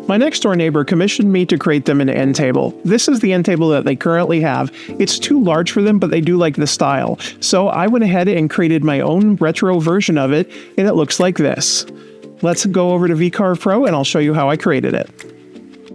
My next door neighbor commissioned me to create them an end table. This is the end table that they currently have. It's too large for them, but they do like the style. So I went ahead and created my own retro version of it, and it looks like this. Let's go over to Vcarve Pro and I'll show you how I created it.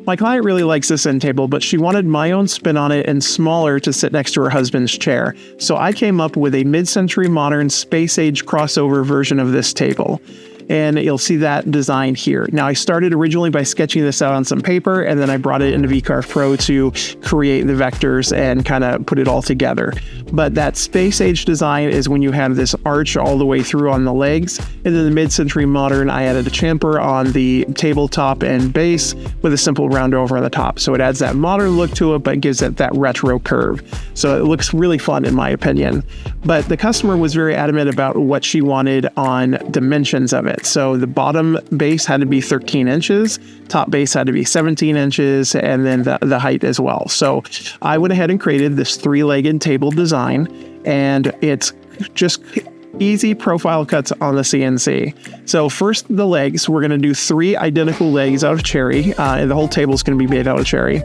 My client really likes this end table, but she wanted my own spin on it and smaller to sit next to her husband's chair. So I came up with a mid-century modern space-age crossover version of this table. And you'll see that design here. Now, I started originally by sketching this out on some paper, and then I brought it into Vcarve Pro to create the vectors and kind of put it all together. But that space age design is when you have this arch all the way through on the legs. And then the mid-century modern, I added a chamfer on the tabletop and base with a simple round over on the top. So it adds that modern look to it, but gives it that retro curve. So it looks really fun in my opinion. But the customer was very adamant about what she wanted on dimensions of it. So the bottom base had to be 13 inches, top base had to be 17 inches, and then the height as well. So I went ahead and created this 3-legged table design, and it's just easy profile cuts on the CNC. So first the legs, we're going to do 3 identical legs out of cherry, and the whole table is going to be made out of cherry.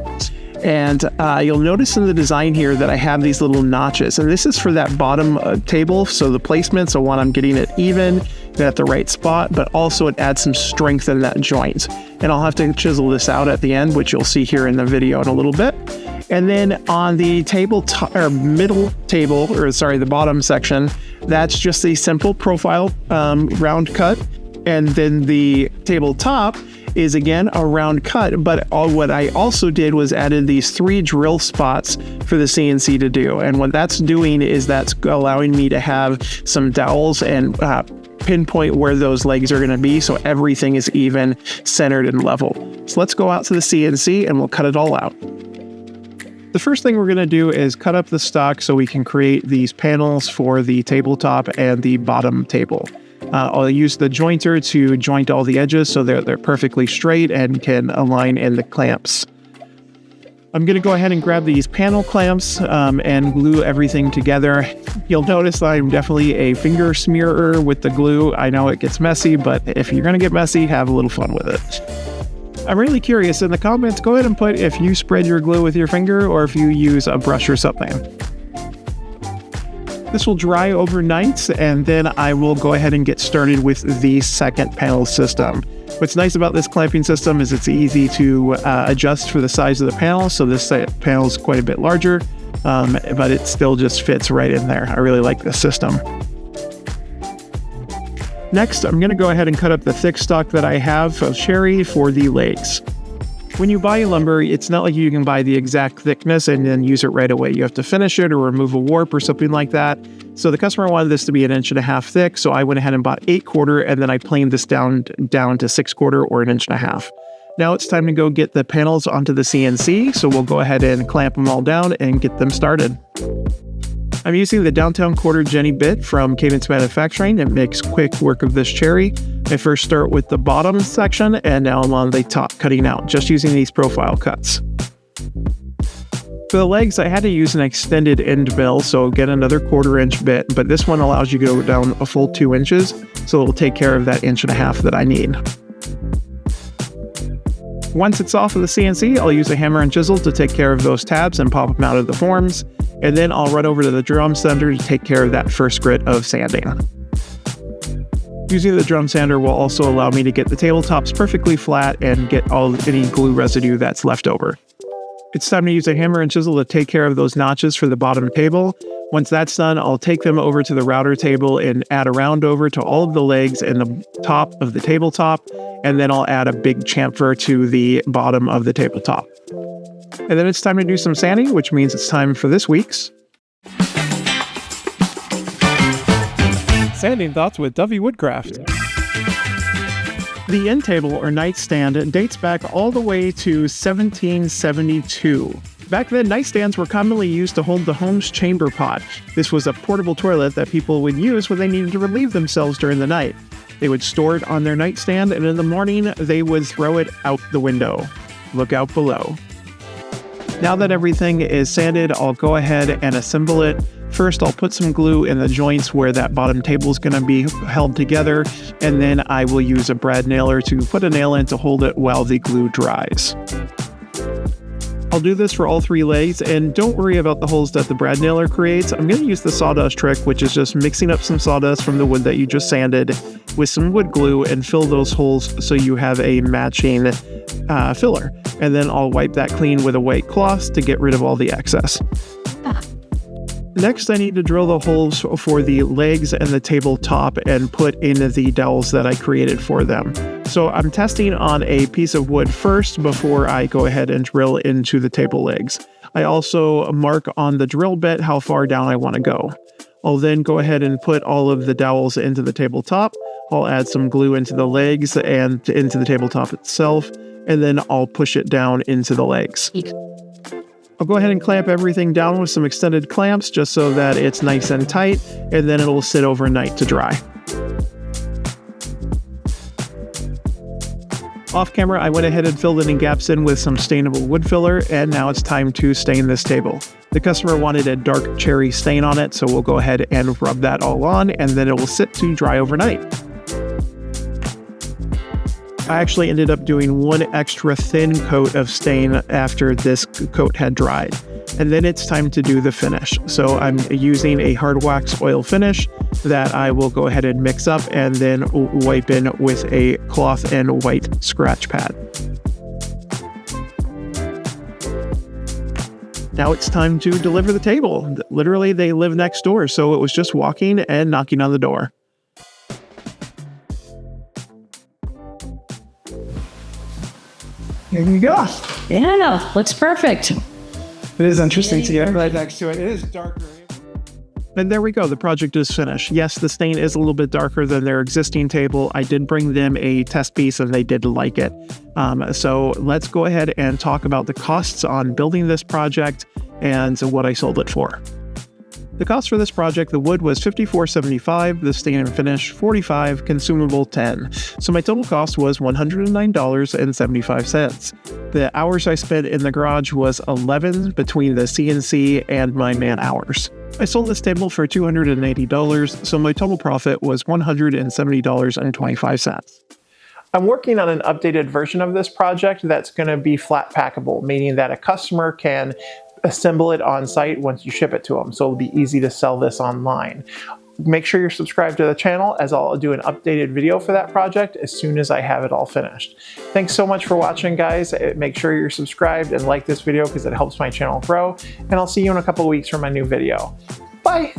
And you'll notice in the design here that I have these little notches, and this is for that bottom table. So the placement, so one, I'm getting it even at the right spot, but also it adds some strength in that joint. And I'll have to chisel this out at the end, which you'll see here in the video in a little bit. And then on the table middle table, the bottom section, that's just a simple profile round cut. And then the tabletop is again a round cut, but what I also did was added these 3 drill spots for the CNC to do. And what that's doing is that's allowing me to have some dowels and pinpoint where those legs are going to be, so everything is even, centered, and level. So let's go out to the CNC and we'll cut it all out. The first thing we're going to do is cut up the stock so we can create these panels for the tabletop and the bottom table. I'll use the jointer to joint all the edges so they're perfectly straight and can align in the clamps. I'm going to go ahead and grab these panel clamps and glue everything together. You'll notice I'm definitely a finger smearer with the glue. I know it gets messy, but if you're going to get messy, have a little fun with it. I'm really curious, in the comments, go ahead and put if you spread your glue with your finger or if you use a brush or something. This will dry overnight, and then I will go ahead and get started with the second panel system. What's nice about this clamping system is it's easy to adjust for the size of the panel. So this panel is quite a bit larger, but it still just fits right in there. I really like this system. Next, I'm going to go ahead and cut up the thick stock that I have of cherry for the legs. When you buy lumber, it's not like you can buy the exact thickness and then use it right away. You have to finish it or remove a warp or something like that. So the customer wanted this to be 1.5 inches thick, so I went ahead and bought 8/4, and then I planed this down to 6/4 or 1.5 inches. Now it's time to go get the panels onto the CNC, so we'll go ahead and clamp them all down and get them started. I'm using the downtown quarter Jenny bit from Cadence Manufacturing. It makes quick work of this cherry. I first start with the bottom section, and now I'm on the top cutting out, just using these profile cuts. For the legs, I had to use an extended end mill, so get another 1/4 inch bit, but this one allows you to go down a full 2 inches, so it'll take care of that 1.5 inches that I need. Once it's off of the CNC, I'll use a hammer and chisel to take care of those tabs and pop them out of the forms, and then I'll run over to the drum sander to take care of that first grit of sanding. Using the drum sander will also allow me to get the tabletops perfectly flat and get any glue residue that's left over. It's time to use a hammer and chisel to take care of those notches for the bottom table. Once that's done, I'll take them over to the router table and add a round over to all of the legs and the top of the tabletop, and then I'll add a big chamfer to the bottom of the tabletop. And then it's time to do some sanding, which means it's time for this week's Sanding Thoughts with Dovey Woodcraft. The end table or nightstand dates back all the way to 1772. Back then, nightstands were commonly used to hold the home's chamber pot. This was a portable toilet that people would use when they needed to relieve themselves during the night. They would store it on their nightstand, and in the morning, they would throw it out the window. Look out below. Now that everything is sanded, I'll go ahead and assemble it First, I'll put some glue in the joints where that bottom table is going to be held together, and then I will use a brad nailer to put a nail in to hold it while the glue dries. I'll do this for all 3 legs, and don't worry about the holes that the brad nailer creates. I'm going to use the sawdust trick, which is just mixing up some sawdust from the wood that you just sanded with some wood glue and fill those holes so you have a matching filler. And then I'll wipe that clean with a white cloth to get rid of all the excess. Next, I need to drill the holes for the legs and the tabletop and put in the dowels that I created for them. So I'm testing on a piece of wood first before I go ahead and drill into the table legs. I also mark on the drill bit how far down I want to go. I'll then go ahead and put all of the dowels into the tabletop. I'll add some glue into the legs and into the tabletop itself, and then I'll push it down into the legs. I'll go ahead and clamp everything down with some extended clamps just so that it's nice and tight, and then it'll sit overnight to dry. Off camera, I went ahead and filled any gaps in with some stainable wood filler, and now it's time to stain this table. The customer wanted a dark cherry stain on it, so we'll go ahead and rub that all on, and then it will sit to dry overnight. I actually ended up doing 1 extra thin coat of stain after this coat had dried. And then it's time to do the finish. So I'm using a hard wax oil finish that I will go ahead and mix up and then wipe in with a cloth and white scratch pad. Now it's time to deliver the table. Literally, they live next door, so it was just walking and knocking on the door. There you go. Yeah, looks perfect. It is interesting to get right next to it. It is darker. And there we go. The project is finished. Yes, the stain is a little bit darker than their existing table. I did bring them a test piece and they did like it. So let's go ahead and talk about the costs on building this project and what I sold it for. The cost for this project, the wood was $54.75, the stain and finish $45, consumable $10. So my total cost was $109.75. The hours I spent in the garage was 11 between the CNC and my man hours. I sold this table for $280, so my total profit was $170.25. I'm working on an updated version of this project that's going to be flat packable, meaning that a customer can assemble it on site once you ship it to them, so it'll be easy to sell this online. Make sure you're subscribed to the channel, as I'll do an updated video for that project as soon as I have it all finished. Thanks so much for watching, guys. Make sure you're subscribed and like this video because it helps my channel grow, and I'll see you in a couple of weeks for my new video. Bye!